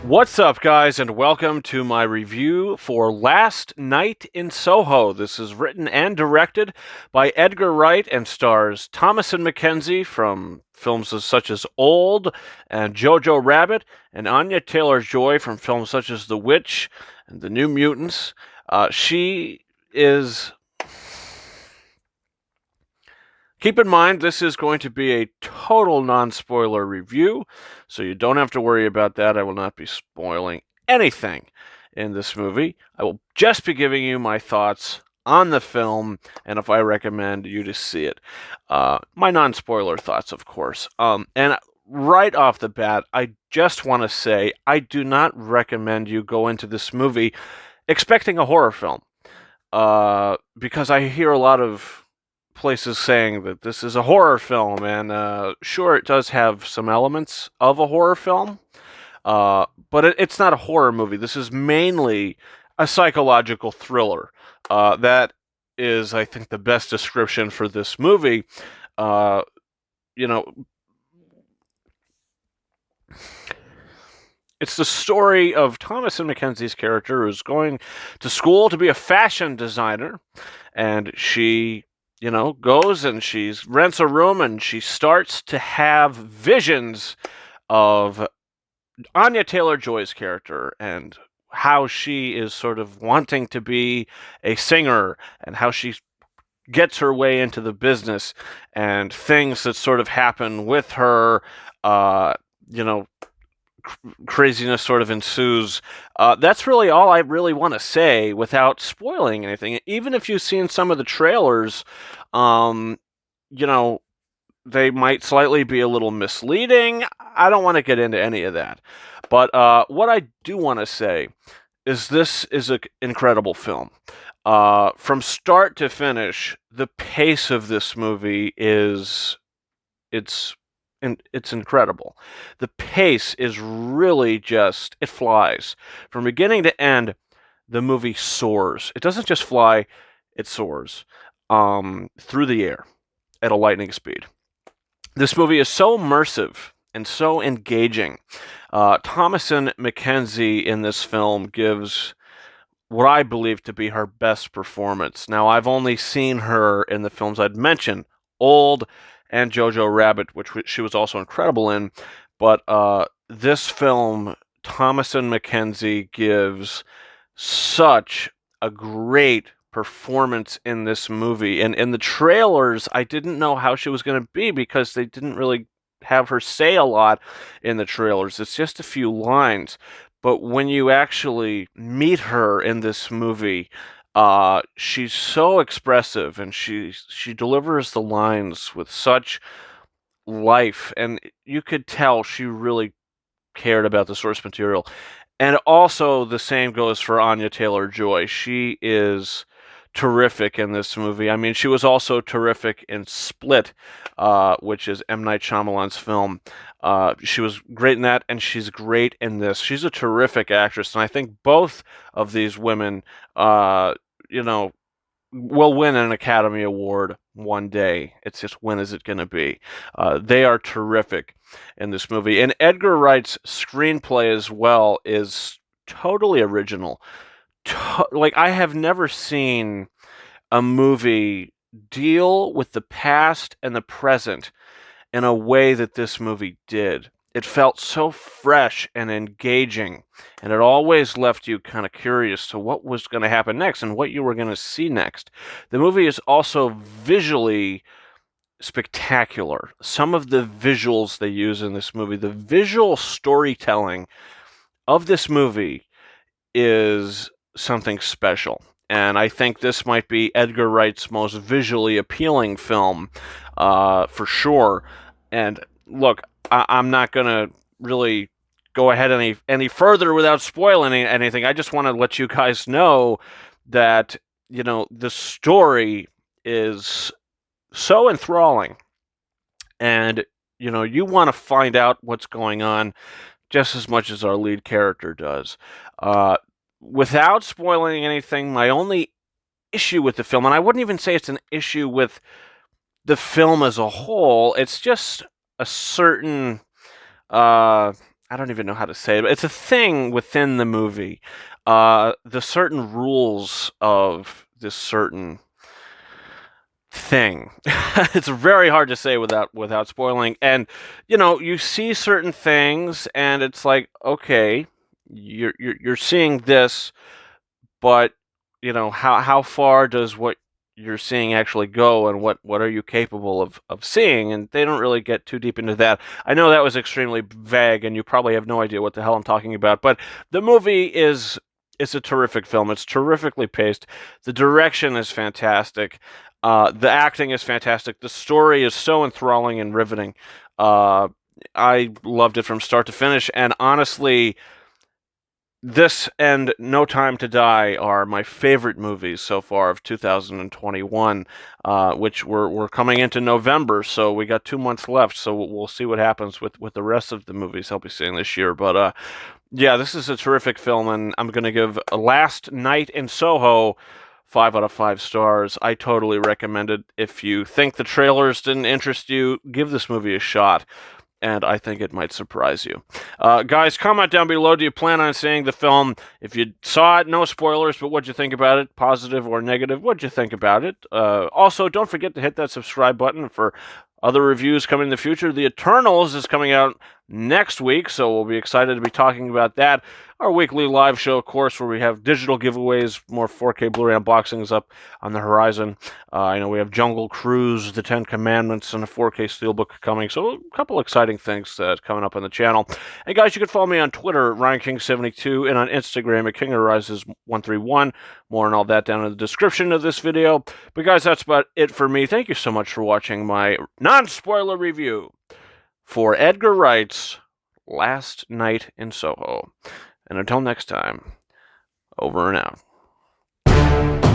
What's up, guys, and welcome to my review for Last Night in Soho. This is written and directed by Edgar Wright and stars Thomasin McKenzie from films such as Old and Jojo Rabbit, and Anya Taylor-Joy from films such as The Witch and The New Mutants. She is... Keep in mind, this is going to be a total non-spoiler review, so you don't have to worry about that. I will not be spoiling anything in this movie. I will just be giving you my thoughts on the film, and if I recommend you to see it. My non-spoiler thoughts, of course. And right off the bat, I just want to say I do not recommend you go into this movie expecting a horror film, because I hear a lot of places saying that this is a horror film, and sure, it does have some elements of a horror film, but it's not a horror movie. This is mainly a psychological thriller. That is, I think, the best description for this movie. You know, it's the story of Thomasin McKenzie's character who's going to school to be a fashion designer, and she goes and she rents a room and she starts to have visions of Anya Taylor-Joy's character and how she is sort of wanting to be a singer and how she gets her way into the business and things that sort of happen with her, craziness sort of ensues. That's really all I really want to say without spoiling anything. Even if you've seen some of the trailers, you know, they might slightly be a little misleading. I don't want to get into any of that. But what I do want to say is this is an incredible film. From start to finish, the pace of this movie it's incredible. The pace is really just, it flies. From beginning to end, the movie soars. It doesn't just fly, it soars through the air at a lightning speed. This movie is so immersive and so engaging. Thomasin McKenzie in this film gives what I believe to be her best performance. Now, I've only seen her in the films I'd mentioned, Old and Jojo Rabbit, which she was also incredible in. But this film, Thomasin McKenzie gives such a great performance in this movie. And in the trailers, I didn't know how she was going to be because they didn't really have her say a lot in the trailers. It's just a few lines. But when you actually meet her in this movie, she's so expressive, and she delivers the lines with such life, and you could tell she really cared about the source material. And also, the same goes for Anya Taylor-Joy. She is terrific in this movie. I mean, she was also terrific in Split, which is M. Night Shyamalan's film. She was great in that, and she's great in this. She's a terrific actress, and I think both of these women, will win an Academy Award one day. It's just, when is it going to be? They are terrific in this movie. And Edgar Wright's screenplay as well is totally original. Like, I have never seen a movie deal with the past and the present in a way that this movie did. It felt so fresh and engaging, and it always left you kind of curious to what was going to happen next and what you were going to see next. The movie is also visually spectacular. Some of the visuals they use in this movie, the visual storytelling of this movie is something special. And I think this might be Edgar Wright's most visually appealing film, for sure. And look, I'm not going to really go ahead any further without spoiling anything. I just want to let you guys know that, the story is so enthralling. And, you want to find out what's going on just as much as our lead character does. Without spoiling anything, my only issue with the film, and I wouldn't even say it's an issue with the film as a whole, it's just a certain I don't even know how to say it, but it's a thing within the movie. The certain rules of this certain thing. It's very hard to say without spoiling. And you see certain things, and it's like, okay, you're seeing this, but how far does what you're seeing actually go, and what are you capable of seeing? And they don't really get too deep into that. I know that was extremely vague, and you probably have no idea what the hell I'm talking about, but the movie is it's a terrific film. It's terrifically paced. The direction is fantastic. The acting is fantastic. The story is so enthralling and riveting. Uh, I loved it from start to finish, and honestly, this and No Time to Die are my favorite movies so far of 2021, which we're coming into November, so we got 2 months left. So we'll see what happens with the rest of the movies I'll be seeing this year. But yeah, this is a terrific film, and I'm going to give Last Night in Soho 5 out of 5 stars. I totally recommend it. If you think the trailers didn't interest you, give this movie a shot, and I think it might surprise you. Guys, comment down below. Do you plan on seeing the film? If you saw it, no spoilers, but what'd you think about it? Positive or negative? What'd you think about it? Also, don't forget to hit that subscribe button for other reviews coming in the future. The Eternals is coming out next week, so we'll be excited to be talking about that. Our weekly live show, of course, where we have digital giveaways, more 4K Blu-ray unboxings up on the horizon. I know we have Jungle Cruise, The Ten Commandments, and a 4K Steelbook coming, so a couple exciting things coming up on the channel. And guys, you can follow me on Twitter, RyanKing72, and on Instagram at KingOfRises131. More and all that down in the description of this video. But guys, that's about it for me. Thank you so much for watching my non-spoiler review for Edgar Wright's Last Night in Soho. And until next time, over and out.